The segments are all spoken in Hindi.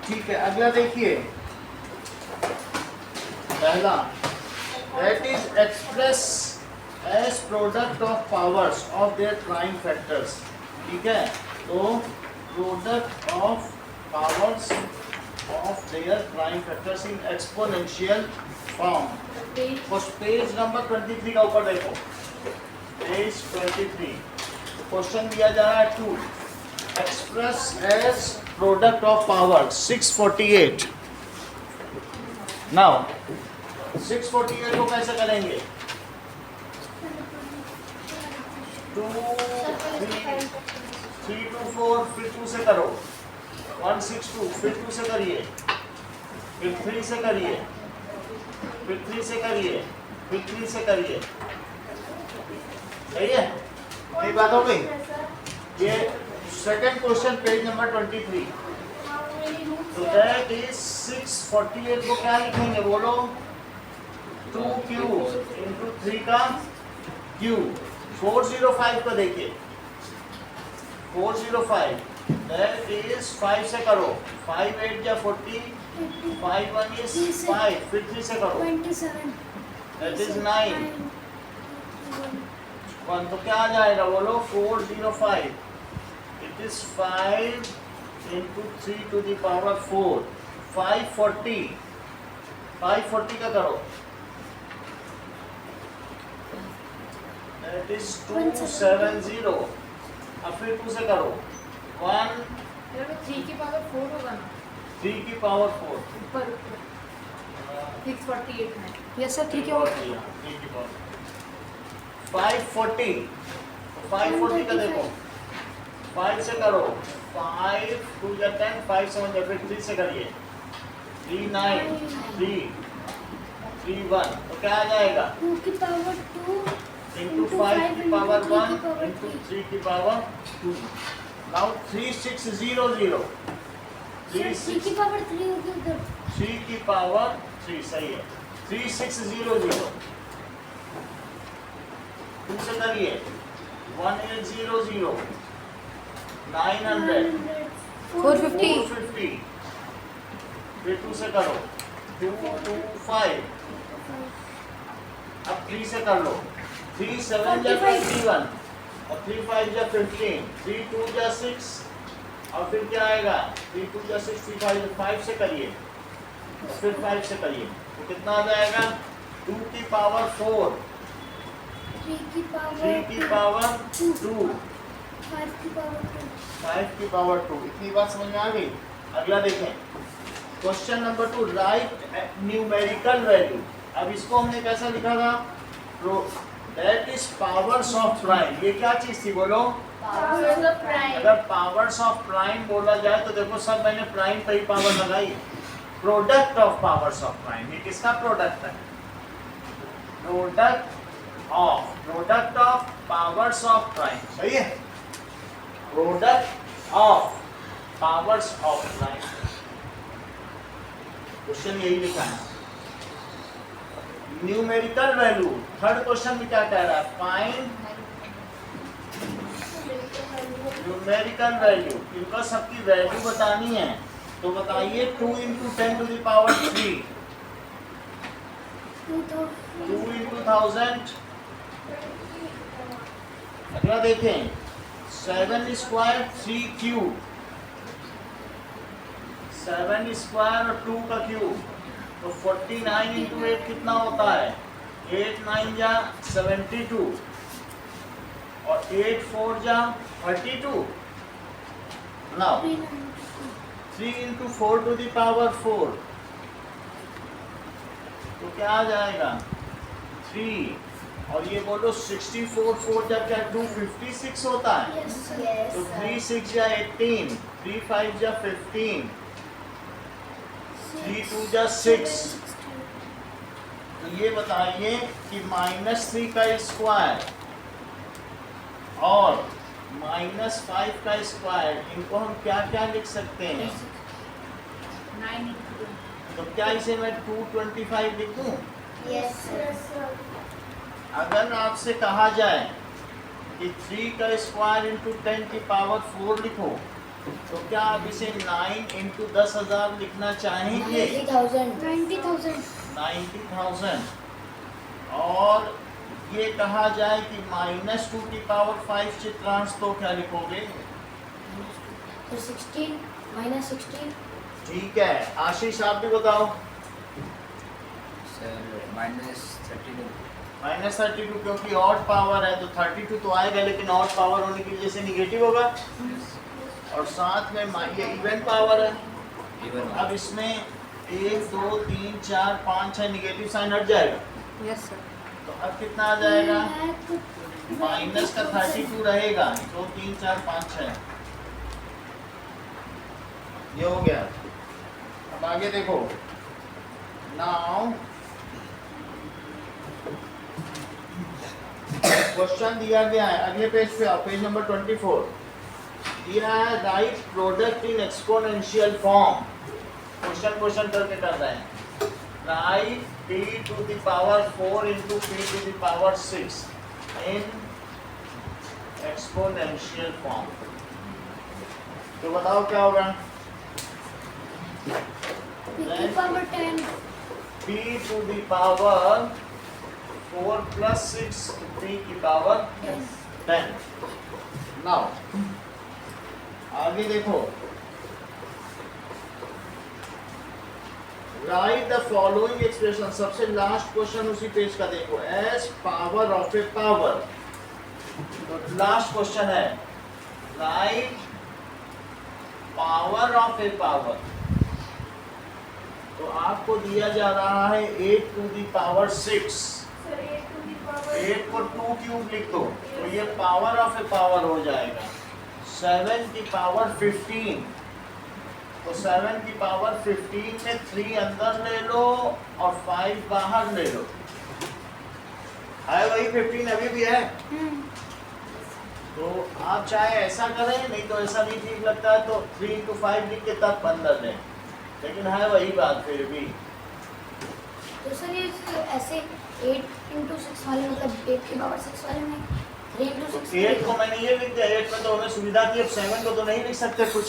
ठीक है, अगला देखिए पहला, that is express as product of powers of their prime factors. ठीक है, तो product of powers of their prime factors in exponential form. Page number 23 का ऊपर देखो, पेज 23 क्वेश्चन दिया जा रहा है 2, express as product of power 648। Now 648 को कैसे करेंगे? 2 3 2 4 फिर 2 से करो, 162 फिर 2 से करिए, फिर 3 से करिए, फिर 3 से करिए, फिर 3 से करिए। सही है, ये बात हो गई। ये सेकंड क्वेश्चन पेज नंबर 23। तो दैट इज 648 को क्या लिखेंगे बोलो? 2q इंटू 3 का q। 405 को देखिए, 405 दैट इज 5 से करो, 5 8 या 40, 5 1 इज 5, फिर 3 से करो, 27 दैट इज 9 1। तो क्या आ जाएगा बोलो? 405 it is 5 into 3 to the power 4, 540 का करो, दैट इज 270। अब फिर 2 से करो, 1 3 की पावर 4 होगा ना 3 की पावर 4, ऊपर 648 में। यस सर, ठीक है। और 3 की पावर 540। 540 का देखो, 5 से करो, 5 2 या 10, 5 7 या फिर 3 से करिए, 3 9 3 3 1। तो क्या आ जाएगा? 2 की पावर 2 इंटू 5 की पावर 1 इंटू 3 की पावर 2। नाउ 3600, 3 की पावर 3 होगी उधर। 3 की पावर 3, सही है, 3600। 2 से करिए, 1800 900 450 फिर 2 से करो, 225। अब 3 से कर लो, 3 7 या 21 और 3 5 या 15, 3 2 या 6 और फिर क्या आएगा? 3 2 या 6 3 5 5 से करिए और फिर 5 से करिए, तो कितना आ जाएगा? 2 की पावर 4, 3 की 3 पावर की पावर 2, 5 की पावर 2। 5 की पावर 2। इतनी बात समझ में आ गई? अगला देखें, question number 2, right numerical value. अब इसको हमने कैसा लिखा था? That is powers of prime. ये क्या चीज थी बोलो? Powers of prime. अगर पावर्स ऑफ प्राइम बोला जाए तो देखो सब मैंने प्राइम पे ही पावर लगाई। Product of powers of prime, ये किसका प्रोडक्ट है? Product of powers of prime, सही है, product of powers of prime. Question यही लिखा है। न्यूमेरिकल वैल्यू, थर्ड क्वेश्चन में क्या कह रहा है? Find numerical value. इनका सबकी वैल्यू बतानी है, तो बताइए 2 into 10 to the power 3, 2 into 1000। अगला देखें, 7 स्क्वायर 3 क्यूब, 7 स्क्वायर और 2 का क्यूब, तो 49 इंटू 8 कितना होता है? 8 9 जा 72 और 8 4 जा 32। Now 3 into 4 to the power 4, तो क्या आ जाएगा? 3 और ये बोलो 64 4 जब क्या 256 होता है, तो 3 6 जा 18, 3 5 जा 15, 3 2 जा 6। तो ये बताइए कि -3 का स्क्वायर और -5 का स्क्वायर, इनको हम क्या क्या लिख सकते हैं? 9 into 2। तो क्या इसे मैं 225 लिखूं? Yes sir. अगर आपसे कहा जाए कि 3 का स्क्वायर इंटू 10 की पावर 4 लिखो, तो क्या आप इसे 9 इंटू 10,000 लिखना चाहेंगे? 90,000 90,000। और ये कहा जाए कि -2 की पावर 5 चित्रांश, तो क्या लिखोगे? तो 16 minus 16 ठीक है, आशीष आप भी बताओ। सर -32। -32 क्योंकि ऑड पावर है तो 32 तो आएगा, लेकिन ऑड पावर होने की वजह से निगेटिव होगा, और साथ में ये इवन पावर है। इवन अब इसमें 1 2 3 4 5 6 निगेटिव साइन हट जाएगा, यस सर। तो अब कितना आ जाएगा? माइनस का 32 रहेगा, 2 3 4 5 6, ये हो गया। अब आगे देखो, नाउ क्वेश्चन दिया गया है, अगले पेज पे आओ, पेज नंबर 24 दिया है, right product in exponential form. Question करके कर रहे हैं। Right p to the power 4 into p to the power 6 in exponential form। तो बताओ क्या होगा? p power 10 p to the power 4 plus 6 to p की power 10। Now आगे देखो, राइट द फॉलोइंग एक्सप्रेशन। सबसे लास्ट क्वेश्चन उसी पेज का देखो, S power of A power. तो लास्ट क्वेश्चन है, right power of A power. तो आपको दिया जा रहा है 8 to the power 6। Sir 8 to the power 8 को 2 क्यूब लिख दो, तो ये पावर ऑफ ए पावर हो जाएगा। 7 की पावर 15, तो 7 की पावर 15 में 3 अंदर ले लो और 5 बाहर ले लो, है वही 15 अभी भी है। तो आप चाहे ऐसा करें, नहीं तो ऐसा नहीं ठीक लगता है तो 3 into 5 लिख के तब अंदर लें, लेकिन है वही बात फिर भी। तो सर ये ऐसे 8 into 6 वाले, मतलब 8 की पावर 6 वाले में 3 into 6 8 को मैंने ये लिख दिया, 8 में तो हमें सुविधा थी, अब 7 को तो नहीं लिख सकते कुछ,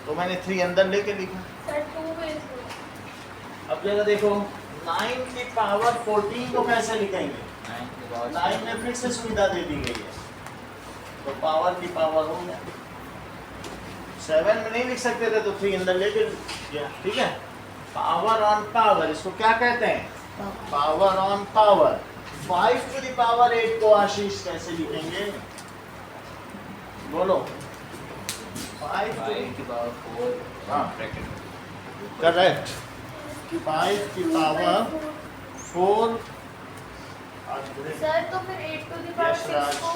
तो मैंने 3 अंदर लेके लिखा। सर 2 में इसको अब जगह देखो, 9 की पावर 14 को कैसे लिखेंगे? 9 में फिर से सुविधा दे दी गई है, तो पावर की पावर हो गया। 7 में नहीं लिख सकते थे तो 3 अंदर लेके गया, ठीक है। पावर ऑन पावर, इसको क्या कहते हैं? Power on power. 5 to the power 8 को आशीष कैसे लिखेंगे? बोलो। 5 to the की पावर 4 हाँ। ब्रैकेट में। करेक्ट। 5 की पावर 4। सर तो फिर 8 to the power Yes, 6 Raj. को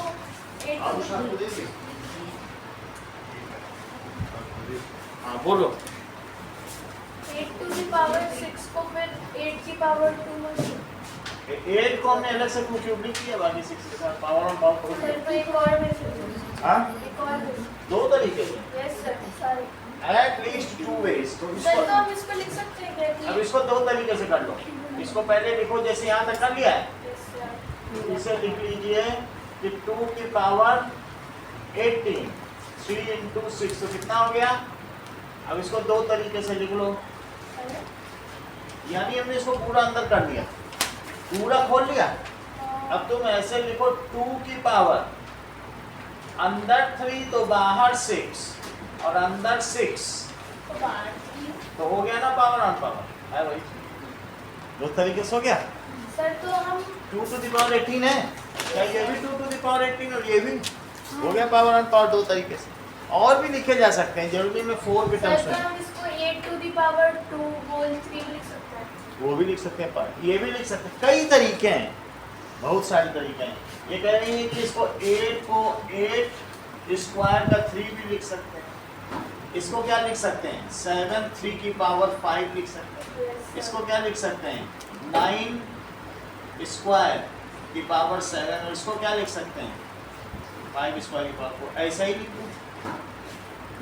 8 to the power हाँ बोलो। 8 to the power 6 को फिर 8 की पावर 2 में 8 को हमने अलग से क्यूब लिख दिया, बाकी 6 के साथ पावर ऑन पावर सर तो एक और में हाँ, एक और में दो तरीके से, yes sir sorry at least 2 ways. तो सर तो इसको, हम इसको लिख सकते हैं क्या? अब इसको 2 तरीके से कर लो। इसको पहले लिखो जैसे यहाँ तक कर लिया है, यस सर इसे लिख लीजिए कि 2 की पावर 18, 3 into 6, तो कितना हो गया? अब इसको 2 तरीके से लिख लो, यानी हमने इसको पूरा अंदर कर लिया, पूरा खोल लिया। अब तुम ऐसे लिखो 2 की पावर अंदर 3 तो बाहर 6 और अंदर 6, तो हो गया ना पावर ऑन पावर, है भाई। 2 तरीके से हो गया। सर तो हम 2 to the power 18 है, क्या ये भी 2 to the power 18 और ये भी हो गया पावर ऑन पावर। 2 तरीके से और भी लिखे जा सकते हैं, जरूरी में 4 के सर टर्म्स तो में, हम इसको 8 to the power 2 whole 3 लिख सकते हैं। वो भी लिख सकते हैं, पर ये भी लिख सकते हैं। कई तरीके हैं, बहुत सारे तरीके हैं। ये कह रही है कि इसको 8 को 8 स्क्वायर का 3 भी लिख सकते हैं। इसको क्या लिख सकते हैं? 7 3 की पावर 5 लिख सकते हैं। इसको क्या लिख सकते हैं? 9 स्क्वायर की पावर 7, और इसको क्या लिख सकते हैं? 5 स्क्वायर की पावर 4। ऐसा ही लिख दो,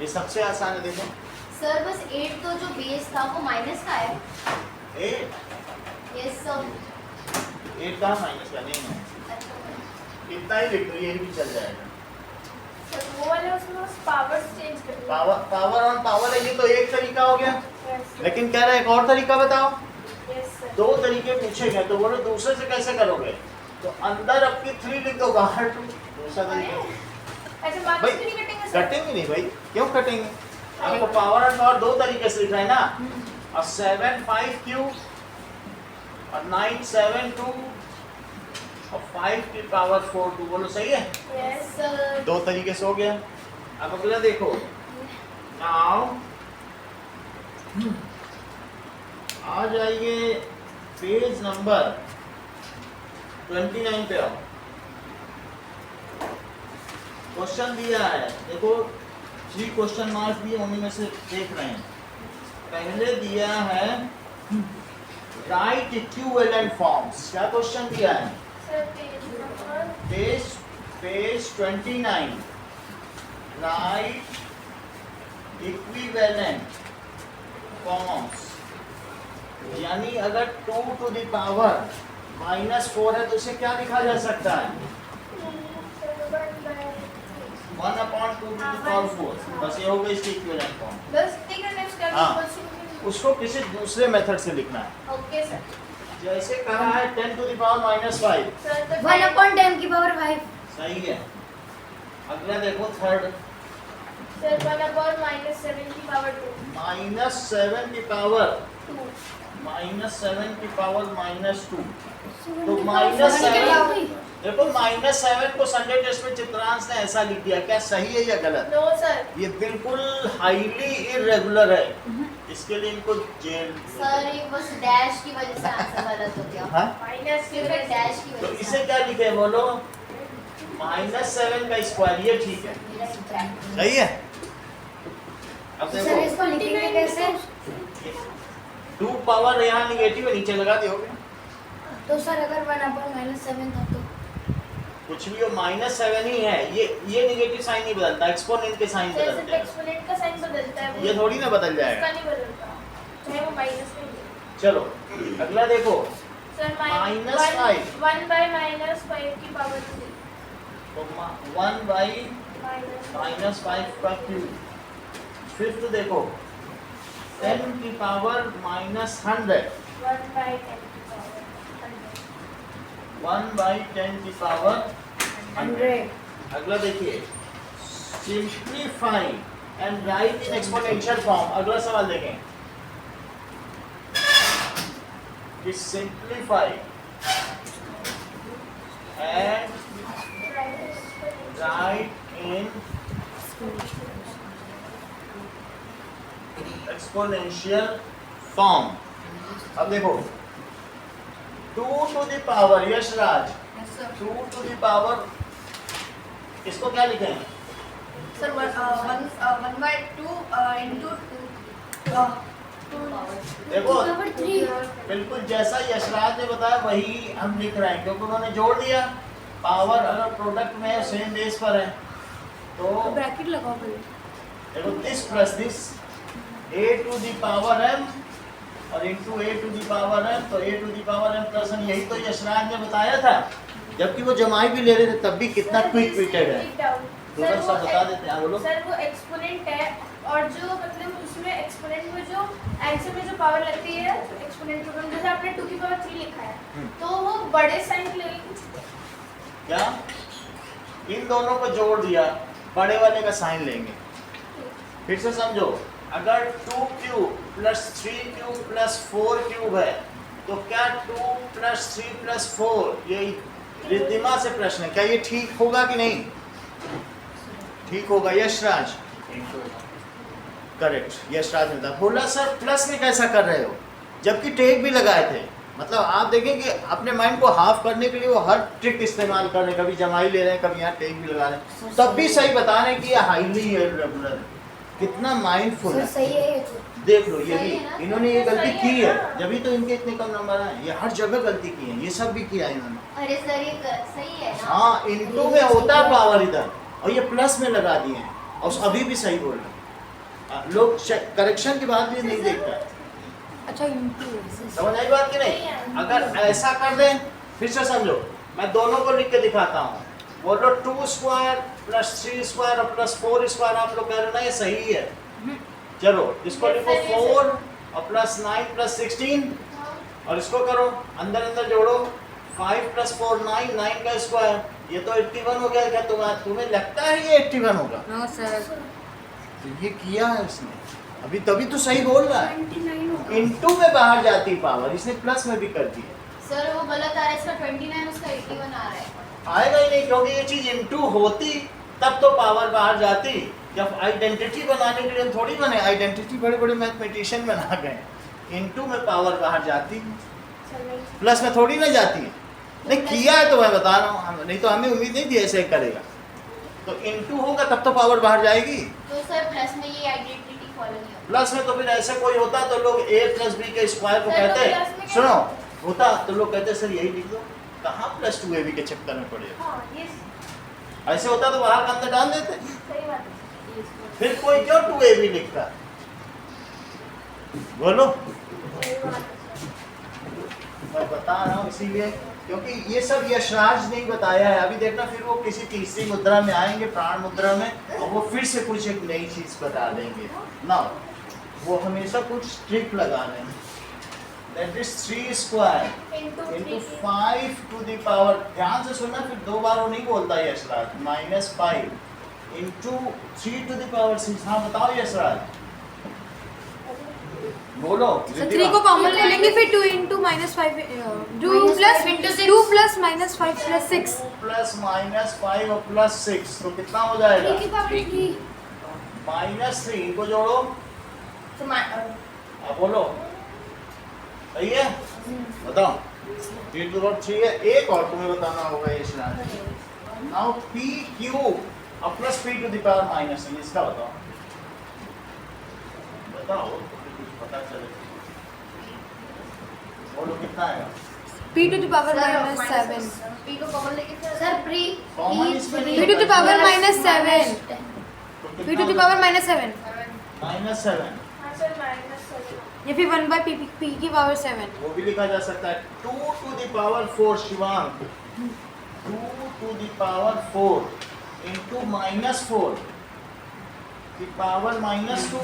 ये सबसे आसान है। देखो सर बस 8 तो जो बेस था वो माइनस का है। 8 यस सर। 8 का माइनस का नहीं है, इतना ही लिख दो, ये भी चल जाएगा। वो वाले उसमें बस पावर चेंज कर दिया। पावर ऑन पावर है, ये तो एक तरीका हो गया। Yes, sir. लेकिन कह रहा है एक और तरीका बताओ। Yes, sir. दो तरीके पूछे गए तो बोलो दूसरे से कैसे करोगे? तो अंदर आपकी 3 लिख दो, बाहर 2। दूसरा तरीका ऐसे मार्क्स भाई, क्यों नहीं कटेंगे सर? कटेंगे नहीं भाई, क्यों कटेंगे? आपको पावर ऑन पावर दो तरीके से लिखना है ना। और 7 5 क्यू और 9 7 2 और 5 की पावर 4 2। बोलो सही है? Yes, sir. दो तरीके से हो गया। अब अगला देखो। नाउ आ जाइए पेज नंबर 29 पे आओ। क्वेश्चन दिया है, देखो 3 क्वेश्चन मार्क दिए, उन्हीं में से देख रहे हैं। पहले दिया है राइट इक्विवेलेंट फॉर्म्स। क्या क्वेश्चन दिया है? Sir, page number. Page 29 right equivalent forms, यानी अगर 2 टू द पावर -4 है तो इसे क्या लिखा जा सकता है? 1 अपॉन 2 टू द पावर 4। बस ये हो गई इसकी इक्विवेलेंट फॉर्म। बस ठीक है, next कर हाँ। दो। उसको किसी दूसरे मेथड से लिखना है। Okay, sir. जैसे कहा है 10 टू द पावर -5। Sir, तो 1/10 की पावर 5। सही है। अगला देखो थर्ड, Sir, 1/-7 की पावर 2. -7 की पावर 2. -7 की पावर -2। तो तो -7 देखो -7 को संडे टेस्ट में चित्रांश ने ऐसा लिख दिया। क्या सही है या गलत? No, sir. ये बिल्कुल हाईली इरेगुलर है, इसके लिए इनको जेल। सर ये बस डैश की वजह से आंसर गलत हो गया। हाँ? Minus सिर्फ डैश की तो वजह इसे से। क्या लिखे बोलो? -7 का स्क्वायर, ये ठीक है, मेरा subtract। सही है। अब सर देखो इसको लिखेंगे कैसे? 2 पावर यहाँ निगेटिव है, नीचे लगा दोगे। तो सर अगर 1/-7 था तो कुछ भी हो -7 ही है। ये निगेटिव साइन नहीं बदलता, एक्सपोनेंट के साइन Sir, सिर्फ बदलते हैं। एक्सपोनेंट का साइन बदलता है। ये थोड़ी ना बदल इसका जाएगा। नहीं बदलता, चाहे वो माइनस में भी हो। चलो अगला देखो। Sir, -5. 1/-5 की पावर 3. तो 1/-5 का क्यूब। फिफ्थ देखो 10 की पावर -100। 1/10 की पावर 100. 1/10 की पावर 100। 100। अगला देखिए simplify and write in exponential form. अगला सवाल देखें कि simplify and write in exponential form. अब देखो 2 to the power, Yashraj 2 to the power, इसको क्या लिखें? सर 1/2 into 2 देखो पावर 3। बिल्कुल जैसा यशराज ने बताया वही हम लिख रहे हैं, क्योंकि उन्होंने जोड़ दिया। पावर अगर प्रोडक्ट में सेम बेस पर है तो ब्रैकेट लगाओ पहले। देखो this plus this, a to the power m और into a to the power m, तो a to the power m plus n। यही तो यशराज ने बताया था, जबकि वो जमाई भी ले रहे थे तब भी कितना क्विक विटेड है। दोनों सब बता देते हैं, बोलो। सर वो एक्सपोनेंट है, और जो मतलब उसमें एक्सपोनेंट में जो आंसर में जो पावर लगती है एक्सपोनेंट में, जैसे आपने 2 की पावर 3 लिखा है तो वो बड़े साइन लगेगी। क्या इन दोनों को जोड़ दिया, बड़े वाले का साइन लेंगे। फिर से समझो, अगर 2 cube plus 3 cube plus 4 cube है तो क्या 2 प्लस 3 प्लस 4, ये रिद्धिमा से प्रश्न है, क्या ये ठीक होगा कि नहीं? ठीक होगा। यशराज करेक्ट, यशराज ने बोला सर प्लस में कैसा कर रहे हो, जबकि टेक भी लगाए थे। मतलब आप देखें कि अपने माइंड को हाफ करने के लिए वो हर ट्रिक इस्तेमाल कर रहे हैं, कभी जमाई ले रहे हैं, कभी यहाँ टेक भी लगा रहे हैं, तब भी सही बता रहे हैं कि ये हाईली इरेगुलर है। कितना माइंडफुल सर है, सही है ये तो। देख लो ये सही भी है ना? इन्होंने ये गलती सही की है है, ना? जब तो इनके इतने कम नंबर आए। ये हर जगह गलती की है, ये सब भी किया है इन्होंने। अरे सर ये सही है ना। हाँ, इनटू में होता है पावर इधर, और ये प्लस में लगा दिए हैं, और अभी भी सही बोल रहे हैं। लोग करेक्शन के बाद भी नहीं देखता। अच्छा इनटू समझ आई बात कि नहीं? अगर ऐसा कर दें, फिर से समझो, मैं दोनों को लिख के दिखाता हूँ। बोलो 2 स्क्वायर प्लस 3 स्क्वायर और प्लस 4 स्क्वायर आप लोग कह रहे हो ना ये सही है। चलो इसको लिखो 4 और प्लस 9 प्लस 16 और इसको करो अंदर अंदर जोड़ो 5 प्लस 4 9 9 का स्क्वायर ये तो 81 हो गया। क्या तुम्हें लगता है ये 81 होगा? No sir. तो ये किया है इसने अभी तभी तो सही बोल रहा है। 29 होगा। इनटू में बाहर जाती पावर इसने प्लस में भी कर दी है। सर वो गलत आ रहा है, इसका 29 उसका 81 आ रहा है। आएगा ही नहीं क्योंकि ये चीज इनटू होती तब तो पावर बाहर जाती। जब आइडेंटिटी बनाने के लिए हम थोड़ी बने, आइडेंटिटी बड़े बड़े मैथमेटिशियन बना गए। इनटू में पावर बाहर जाती प्लस में थोड़ी ना जाती है। नहीं किया है तो मैं बता रहा हूँ, नहीं तो हमें उम्मीद नहीं थी ऐसे करेगा। तो इनटू होगा तब तो पावर बाहर जाएगी। तो सर प्लस में ये आइडेंटिटी फॉलो नहीं होती। प्लस में तो फिर ऐसे कोई होता तो लोग a प्लस बी के स्क्वायर को सर, तो कहते प्लस में क्या सुनो होता तो लोग कहते सर यही लिख दो। कहाँ प्लस 2ab के चक्कर में पड़े। हाँ ये ऐसे होता तो बाहर का अंदर डाल देते। सही बात है। फिर कोई क्यों 2ab लिखता? बोलो सही बात है सर। मैं बता रहा हूँ इसीलिए क्योंकि ये सब यशराज नहीं बताया है। अभी देखना फिर वो किसी तीसरी मुद्रा में आएंगे प्राण मुद्रा में और वो फिर से कुछ एक नई चीज बता देंगे ना। वो हमेशा कुछ ट्रिक लगा रहे हैं। That is 3 square into 5 to the power. ध्यान से सुनना फिर दो बार वो नहीं बोलता Yashraj. -5 into 3 to the power 6। हाँ बताओ यशराज बोलो। सर 3 को कॉमन ले लेंगे फिर 2 इंटू -5 2 प्लस -5 प्लस 6 प्लस -5 और प्लस 6 तो कितना हो जाएगा? 3 की पावर 3 -3 इनको जोड़ो। तो अब बोलो सही है? बताओ 3 to the power 3 है। एक और तुम्हें बताना होगा ये शरारत। नाउ p क्यूब और plus p to the power -3 इसका बताओ। बताओ कुछ पता चले। बोलो कितना आएगा? p to the power -7 p को कॉमन लेके फिर सर प्री Common इसमें नहीं p टू द पावर -7 तो p टू द पावर -7 -7 हाँ सर -7। या फिर 1/p की पावर 7 वो भी लिखा जा सकता है 2 to the power 4 Shivang 2 to the power 4 into -4 की पावर -2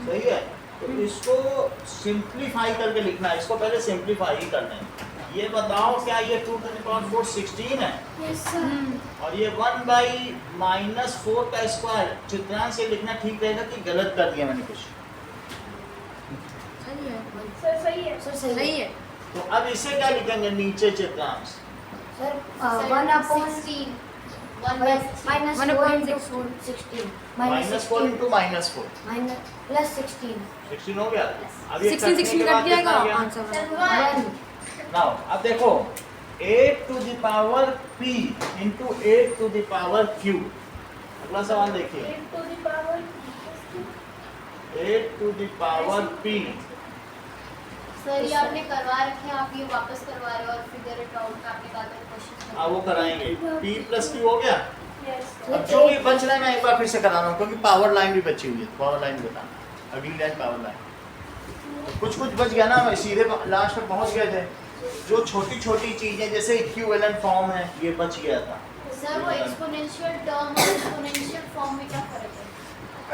सही है। तो इसको सिंप्लीफाई करके लिखना है। इसको पहले सिंप्लीफाई ही करना है। ये बताओ क्या ये 2 टू द पावर 4 16 है यस सर और ये 1/-4 का स्क्वायर चित्रांश से लिखना ठीक रहेगा कि गलत कर दिया मैंने कुछ? सही है सर सही है। सर सही है। तो अब इसे क्या लिखेंगे नीचे Chitransh? Sir 1 upon 16 -4 1/16 into 16 -4 into -4 plus 16 16 हो गया। अब ये 16 कटने के 16 बाद कट जाएगा कितना गया? आंसर सर बना। 1 नाउ अब देखो 8 to the power p into 8 to the power q। अगला सवाल देखिए 8 to the power 8 to the power p। Sir ये आपने करवा रखे हैं, आप ये वापस करवा रहे हो और फिगर इट आउट का आपने कहा था क्वेश्चन अब वो कराएंगे p प्लस q हो गया। यस अब जो भी बच रहा है मैं एक बार फिर से करा रहा हूँ क्योंकि पावर लाइन भी बची हुई है। पावर लाइन बताना अगली लाइन पावर लाइन कुछ बच गया ना। सीधे लास्ट में पहुंच गए थे। जो छोटी छोटी चीजें जैसे इक्विवेलेंट फॉर्म है ये बच गया था। सर वो एक्सपोनेंशियल टर्म और एक्सपोनेंशियल फॉर्म में क्या फर्क है?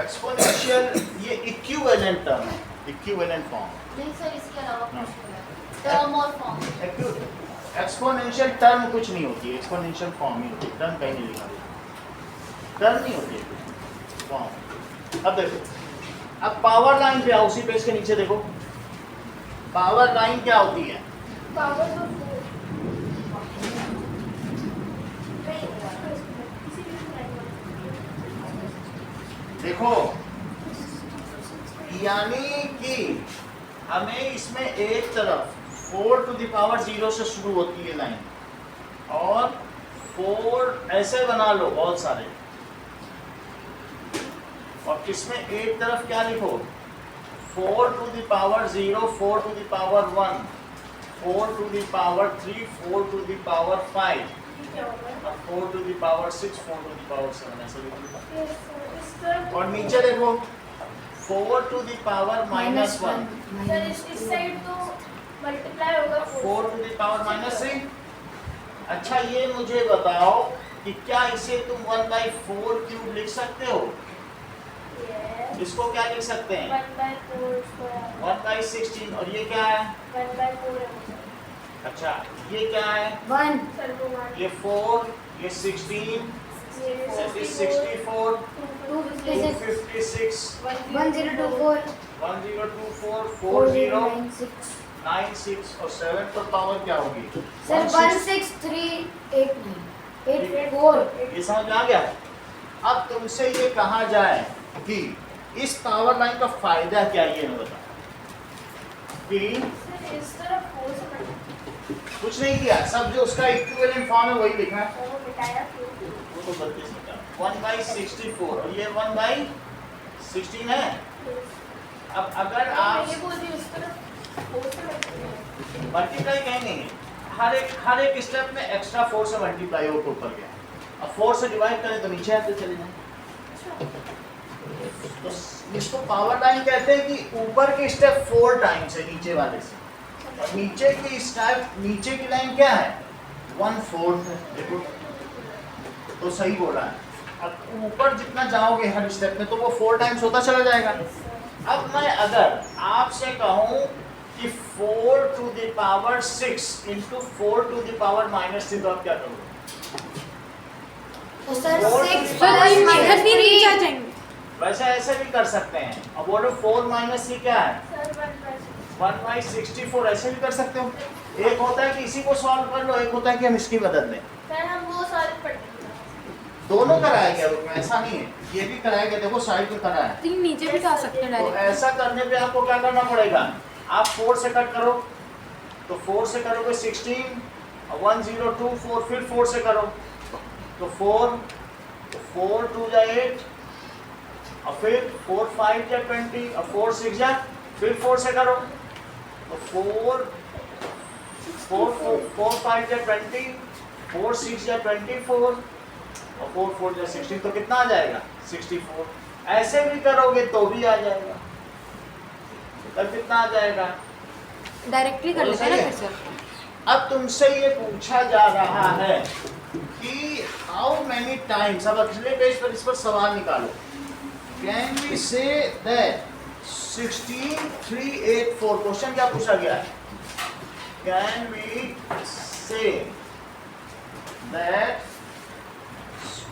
एक्सपोनेंशियल ये इक्विवेलेंट टर्म है। इक्विवेलेंट फॉर्म नहीं सर इसके अलावा कुछ नहीं है, टर्म और फॉर्म। एक्सपोनेंशियल टर्म कुछ नहीं होती है। एक्सपोनेंशियल फॉर्म ही होती है। टर्म कहीं नहीं लिखा। टर्म नहीं होती है फॉर्म। अब देखो अब पावर लाइन पे आओ। उसी पेज के नीचे देखो पावर लाइन क्या होती है? पावर तो 4 देखो यानी कि हमें इसमें एक तरफ 4 टू द पावर 0 से शुरू होती है लाइन और 4 ऐसे बना लो बहुत सारे और इसमें एक तरफ क्या लिखो 4 to the power 0 4 to the power 1 4 to the power 3 4 to the power 5 क्या होगा? और 4 to the power 6 4 to the power 7 ऐसे लिख लो। यस सर इस तरफ और नीचे देखो 4 टू द पावर -1 सर इस साइड तो मल्टीप्लाई होगा 4 टू द पावर -3। अच्छा ये मुझे बताओ कि क्या इसे तुम 1/4 क्यूब लिख सकते हो? Yes. इसको क्या लिख सकते हैं? 1/4 square. 1/16। और ये क्या है? 1/4 है. अच्छा, ये क्या है? 1 Sir, वो 1. ये 4, ये 16, that is 64, 256, 1024 1024, 40, 4096 96 और 7 पर पावर क्या होगी? सर 16389 84 ये समझ में आ गया? अब तुमसे ये कहा जाए कि इस पावर लाइन का फायदा क्या है, ये हमें बताओ। कि Sir, इस तरफ 4 से बढ़ा. कुछ नहीं किया, सब जो उसका इक्विवेलेंट फॉर्म है वही लिखा है। वो मिटाया क्यों? वो तो 32 में 1/64 और ये 1/16 है। अब अगर आप ये बोल दी उस तरफ 4 से बढ़ा. मल्टीप्लाई कहीं नहीं है, हर एक स्टेप में एक्स्ट्रा 4 से मल्टीप्लाई हो तो ऊपर गया। अब 4 से डिवाइड करें तो नीचे आते चले जाएं। तो इसको पावर लाइन कहते हैं कि ऊपर की स्टेप 4 टाइम्स है नीचे वाले से, और नीचे की स्टेप, नीचे की लाइन क्या है? 1/4 है। देखो तो सही बोला है। अब ऊपर जितना जाओगे हर स्टेप में तो वो 4 टाइम्स होता चला जाएगा। अब मैं अगर आपसे कहूं कि 4 to the power 6 into 4 to the power -3 तो आप क्या करोगे? तो सर Four 6 to सर वही minus माइनस भी नीचे आ 3 जाएंगे। वैसे ऐसे भी कर सकते हैं। अब बोलो 4 - 3 क्या है? Sir, 1/6. 1/64। ऐसे भी कर सकते हो। एक होता है कि इसी को सॉल्व कर लो, एक होता है कि हम इसकी मदद लें। Sir, हम वो सारे पढ़ लेंगे. दोनों कराया गया रूप में, ऐसा नहीं है। ये भी कराया गया, देखो साइड में करा है। 3 नीचे भी जा सकते हैं तो डायरेक्ट। ऐसा करने पे आपको क्या करना पड़ेगा? आप 4 से कट करो, तो 4 से करोगे 16, 1024, फिर 4 से करो तो 4 2 जा 8, और फिर 4 5 जा 20, और 4 6 जा, फिर 4 से करो तो 4 5 जा 20, 4 6 जा 24, और 4 4 जा 16, तो कितना आ जाएगा? 64। ऐसे भी करोगे तो भी आ जाएगा। तब कितना आ जाएगा? डायरेक्टली कर लेते हैं ना फिर सर। अब तुमसे ये पूछा जा रहा है कि हाउ मेनी टाइम्स, अब अगले पेज पर इस पर सवाल निकालो। Can we say that 16384, question क्या पूछा गया है? Can we say that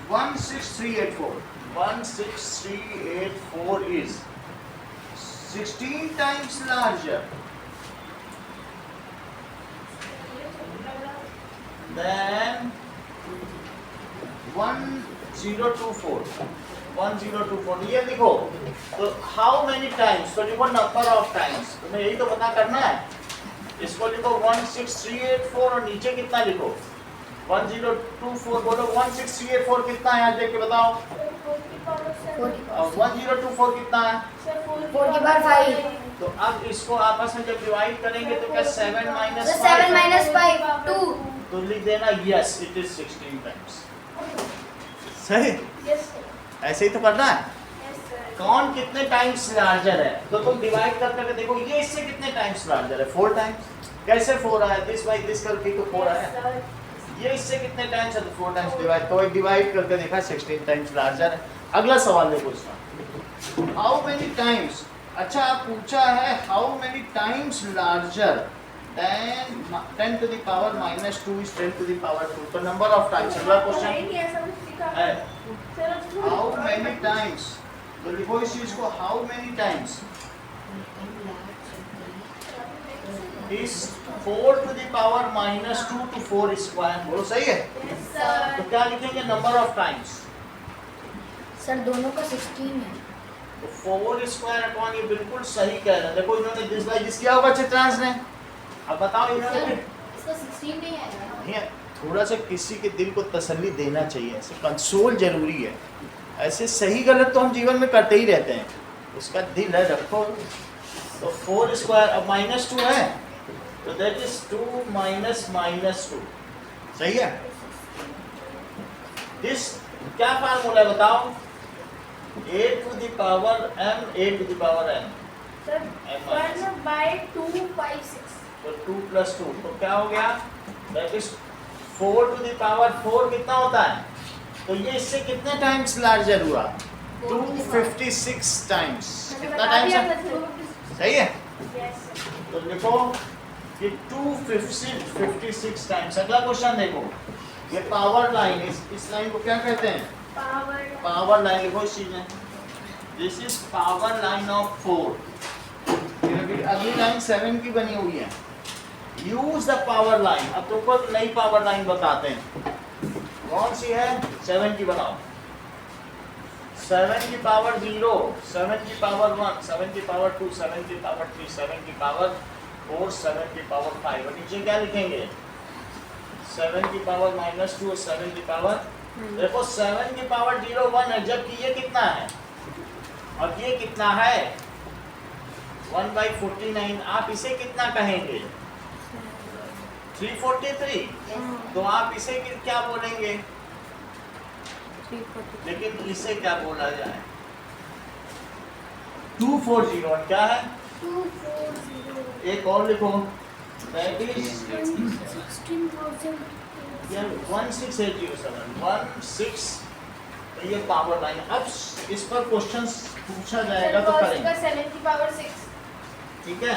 16384 is 16 times larger than 1024। ये लिखो तो हाउ मेनी टाइम्स, तो लिखो नंबर ऑफ टाइम्स। तुम्हें यही तो पता करना है। इसको लिखो 16384 और नीचे कितना लिखो? 1024। बोलो 16384 कितना है? आज देख के बताओ। 1024 कितना है? 4/5 तो अब इसको आपस में जब डिवाइड करेंगे तो क्या 7 - 7 minus 5 2 तो लिख देना यस इट इज 16 टाइम्स। सही, ऐसे ही तो करना है। कौन कितने टाइम्स लार्जर है तो तुम डिवाइड कर करके देखो ये इससे कितने टाइम्स लार्जर है? 4 टाइम्स। कैसे 4 आया? दिस बाय दिस करके तो 4 आया। ये इससे कितने टाइम्स है तो 4 टाइम्स डिवाइड, तो डिवाइड करके देखा 16 टाइम्स लार्जर है। अगला सवाल देखो इसका, हाउ मेनी टाइम्स। अच्छा आप पूछा है how many times larger than 10 to the power -2 is 10 to the power 2। तो नंबर ऑफ टाइम्स अगला क्वेश्चन है हाउ मेनी टाइम्स। तो लिखो इस चीज को, how many times is 4 to the power -2 to 4 square. बोलो सही है? तो क्या लिखेंगे? Number of times. सर दोनों का 16 है। तो 4 स्क्वायर अपॉन, ये बिल्कुल सही कह रहे हैं। देखो इन्होंने दिस बाय दिस किया होगा चित्रांश ने। अब बताओ इन्होंने इसका 16 नहीं आएगा। नहीं है, थोड़ा सा किसी के दिल को तसल्ली देना चाहिए, ऐसे कंसोल जरूरी है। ऐसे सही गलत तो हम जीवन में करते ही रहते हैं, उसका दिल है रखो। तो 4 स्क्वायर, अब -2 है तो दैट इज 2 -2। सही है? दिस क्या फार्मूला है बताओ? a to the power m, a to the power n। तो 2 + 2 तो क्या हो गया? That is 4 to the power 4 कितना होता है? तो ये इससे कितने टाइम्स लार्जर हुआ? 256 टाइम्स। कितना टाइम्स है? सही है। यस तो लिखो कि 256 टाइम्स। अगला क्वेश्चन देखो, ये पावर लाइन, इस लाइन को क्या कहते हैं? Power power line. लिखो इस चीज में, this is power line of 4। अगली लाइन 7 की बनी हुई है। Use the power line. अब तुमको नई पावर लाइन बताते हैं, कौन सी है? 7 की बनाओ। 7 की पावर 0, 7 की पावर 1, 7 की पावर 2, 7 की पावर 3, 7 की पावर 4, 7 की पावर 5। और नीचे क्या लिखेंगे? 7 की पावर -2 और 7 की पावर, देखो 7 की पावर 0 1 है, जबकि ये कितना है और ये कितना है? 1/49। आप इसे कितना कहेंगे? 343। तो आप इसे क्या बोलेंगे? लेकिन इसे क्या बोला जाए? 240। और क्या है? 240 एक और लिखो, दैट इज 16,000 16807 16। तो ये पावर लाइन। अब इस पर क्वेश्चंस पूछा जाएगा तो करेंगे, 7 की पावर 6। ठीक है?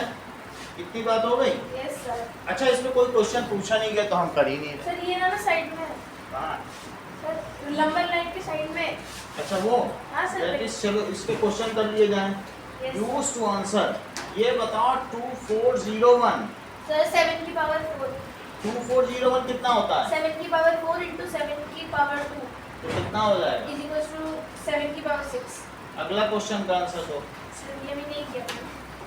इतनी बात हो गई। Yes sir. अच्छा, इसमें कोई क्वेश्चन पूछा नहीं गया तो हम कर ही नहीं रहे। सर ये ना साइड में है हाँ, सर, नंबर लाइन के साइड में। अच्छा वो हाँ सर। that is, चलो इसके क्वेश्चन कर लिए जाएं। Yes, use to answer. ये बताओ 2401, सर 7 की पावर 4। 2401 कितना होता है? 7 की पावर 4 इंटू 7 की पावर 2 तो कितना हो जाएगा? इज इक्वल टू 7 की पावर 6। अगला क्वेश्चन का आंसर दो। सर ये भी नहीं किया।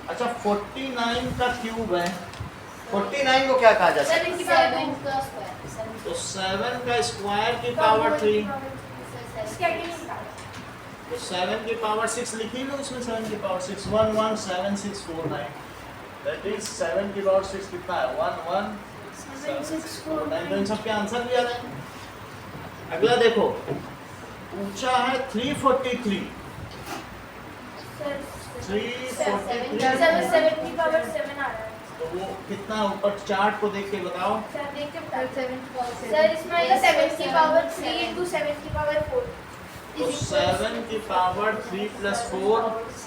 अच्छा, 49 का क्यूब है। 49 को क्या कहा जाता है? 7 की पावर 7 2। का स्क्वायर तो 7 का स्क्वायर की पावर 3। इसका क्या निकाला? तो 7 की पावर 6 लिखी लो उसमें। 7 की पावर 6 117649। दैट इज 7 की पावर 6 कितना है? 117649। तो इन सब के आंसर भी आ रहे हैं। अगला देखो, पूछा है 343। सर 343 7 की पावर 7 आ रहा है। तो वो कितना? ऊपर चार्ट को देख के बताओ। सर देख के बता। 7 की पावर सर इसमें आएगा 7 की पावर 3 इंटू 7 की पावर 4। तो 7 की पावर 3 प्लस 4,